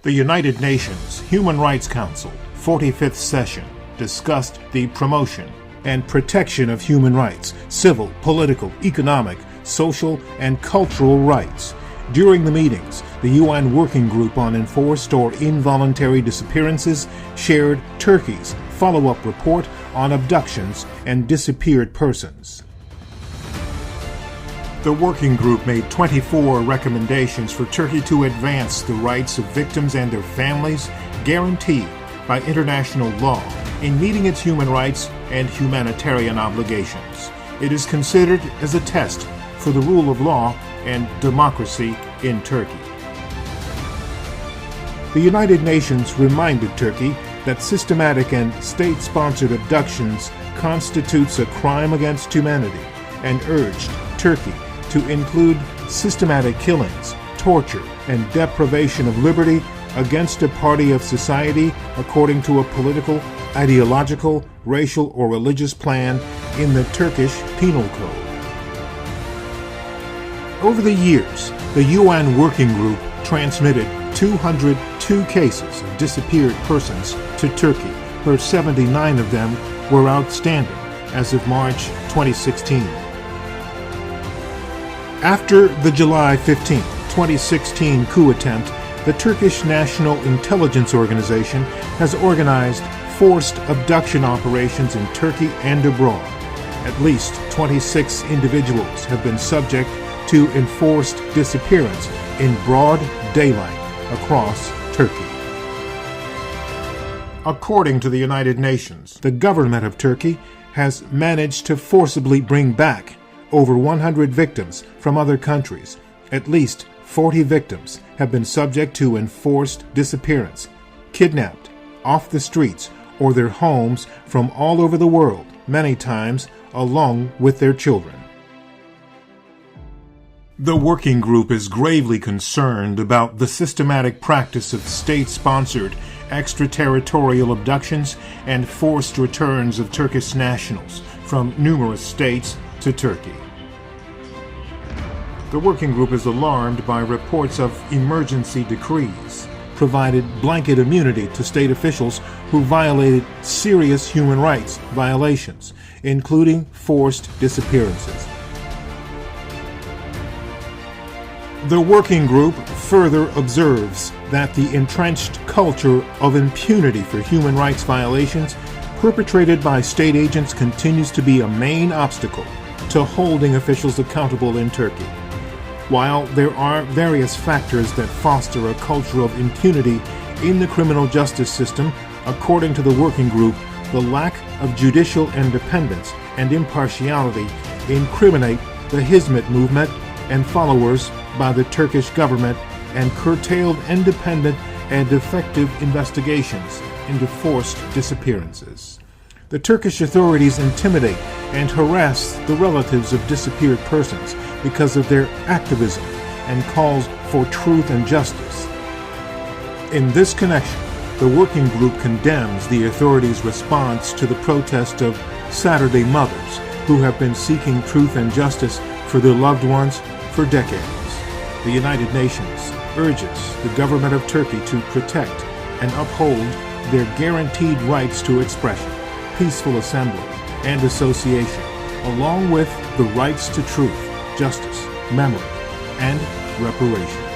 The United Nations Human Rights Council 45th Session discussed the promotion and protection of human rights, civil, political, economic, social, and cultural rights. During the meetings, the UN Working Group on Enforced or Involuntary Disappearances shared Turkey's follow-up report on abductions and disappeared persons. The working group made 24 recommendations for Turkey to advance the rights of victims and their families guaranteed by international law in meeting its human rights and humanitarian obligations. It is considered as a test for the rule of law and democracy in Turkey. The United Nations reminded Turkey that systematic and state-sponsored abductions constitutes a crime against humanity and urged Turkey to include systematic killings, torture, and deprivation of liberty against a party of society according to a political, ideological, racial, or religious plan in the Turkish Penal Code. Over the years, the UN Working Group transmitted 202 cases of disappeared persons to Turkey, where 79 of them were outstanding as of March 2016. After the July 15, 2016 coup attempt, the Turkish National Intelligence Organization has organized forced abduction operations in Turkey and abroad. At least 26 individuals have been subject to enforced disappearance in broad daylight across Turkey. According to the United Nations, the government of Turkey has managed to forcibly bring back over 100 victims from other countries. At least 40 victims have been subject to enforced disappearance, kidnapped, off the streets, or their homes from all over the world, many times along with their children. The working group is gravely concerned about the systematic practice of state-sponsored extraterritorial abductions and forced returns of Turkish nationals from numerous states to Turkey. The working group is alarmed by reports of emergency decrees, provided blanket immunity to state officials who violated serious human rights violations, including forced disappearances. The working group further observes that the entrenched culture of impunity for human rights violations perpetrated by state agents continues to be a main obstacle to holding officials accountable in Turkey. While there are various factors that foster a culture of impunity in the criminal justice system, according to the working group, the lack of judicial independence and impartiality incriminate the Hizmet movement and followers by the Turkish government and curtailed independent and effective investigations into forced disappearances. The Turkish authorities intimidate and harass the relatives of disappeared persons because of their activism and calls for truth and justice. In this connection, the working group condemns the authorities' response to the protest of Saturday mothers who have been seeking truth and justice for their loved ones for decades. The United Nations urges the government of Turkey to protect and uphold their guaranteed rights to expression, peaceful assembly, and association, along with the rights to truth, justice, memory, and reparations.